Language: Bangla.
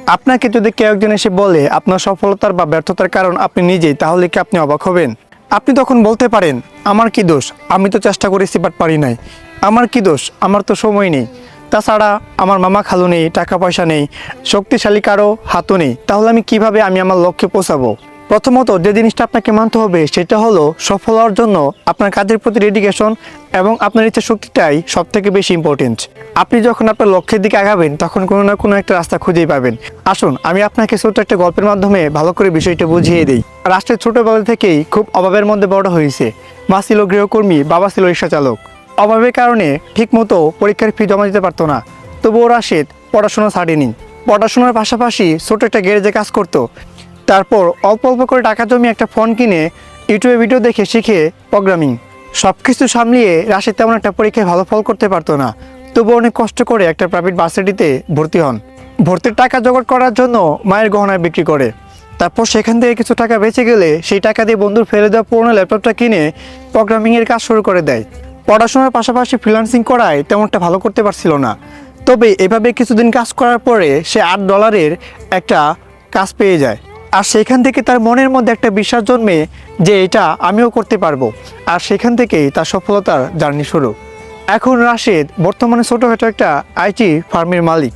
আপনাকে যদি কেউ একজন এসে বলে আপনার সফলতার বা ব্যর্থতার কারণ আপনি নিজেই, তাহলে কি আপনি অবাক হবেন? আপনি তখন বলতে পারেন, আমার কি দোষ, আমি তো চেষ্টা করেছি বাট পারি নাই। আমার কি দোষ, আমার তো সময় নেই। তাছাড়া আমার মামা খালু নেই, টাকা পয়সা নেই, শক্তিশালী কারো হাতও নেই। তাহলে আমি কিভাবে আমার লক্ষ্যে পৌঁছাবো? প্রথমত যে জিনিসটা আপনাকে মানতে হবে সেটা হলো, সফল হওয়ার জন্য আপনার কাজের প্রতি ডেডিকেশন এবং আপনার ইচ্ছা শক্তিটাই সব থেকে বেশি ইম্পর্টেন্ট। আপনি যখন আপনার লক্ষ্যের দিকে আগাবেন তখন কোনো না কোনো একটা রাস্তা খুঁজেই পাবেন। আসুন আমি আপনাকে ছোট্ট একটা গল্পের মাধ্যমে ভালো করে বিষয়টা বুঝিয়ে দিই। রাষ্ট্রের ছোটবেলা থেকেই খুব অভাবের মধ্যে বড় হয়েছে। মা ছিল গৃহকর্মী, বাবা ছিল রিক্সা চালক। অভাবের কারণে ঠিকমতো পরীক্ষার ফি জমা দিতে পারতো না, তবুও রাশেদ পড়াশোনা ছাড়েনি। পড়াশোনার পাশাপাশি ছোট একটা গ্যারেজে কাজ করতো। তারপর অল্প অল্প করে টাকা জমিয়ে একটা ফোন কিনে ইউটিউবে ভিডিও দেখে শিখে প্রোগ্রামিং। সব কিছু সামলিয়ে রাশেদ তেমন একটা পরীক্ষায় ভালো ফল করতে পারতো না, তবুও অনেক কষ্ট করে একটা প্রাইভেট ভার্সিটিতে ভর্তি হন। ভর্তির টাকা জোগাড় করার জন্য মায়ের গহনা বিক্রি করে। তারপর সেখান থেকে কিছু টাকা বেঁচে গেলে সেই টাকা দিয়ে বন্ধুর ফেলে দেওয়া পুরোনো ল্যাপটপটা কিনে প্রোগ্রামিংয়ের কাজ শুরু করে দেয়। পড়াশোনার পাশাপাশি ফ্রিল্যান্সিং করায় তেমনটা ভালো করতে পারছিল না। তবে এভাবে কিছুদিন কাজ করার পরে সে $8 একটা কাজ পেয়ে যায়। আর সেখান থেকে তার মনের মধ্যে একটা বিশ্বাস জন্মে যে এটা আমিও করতে পারবো। আর সেখান থেকেই তার সফলতার জার্নি শুরু। এখন রাশেদ বর্তমানে ছোটোখাটো একটা আইটি ফার্মের মালিক।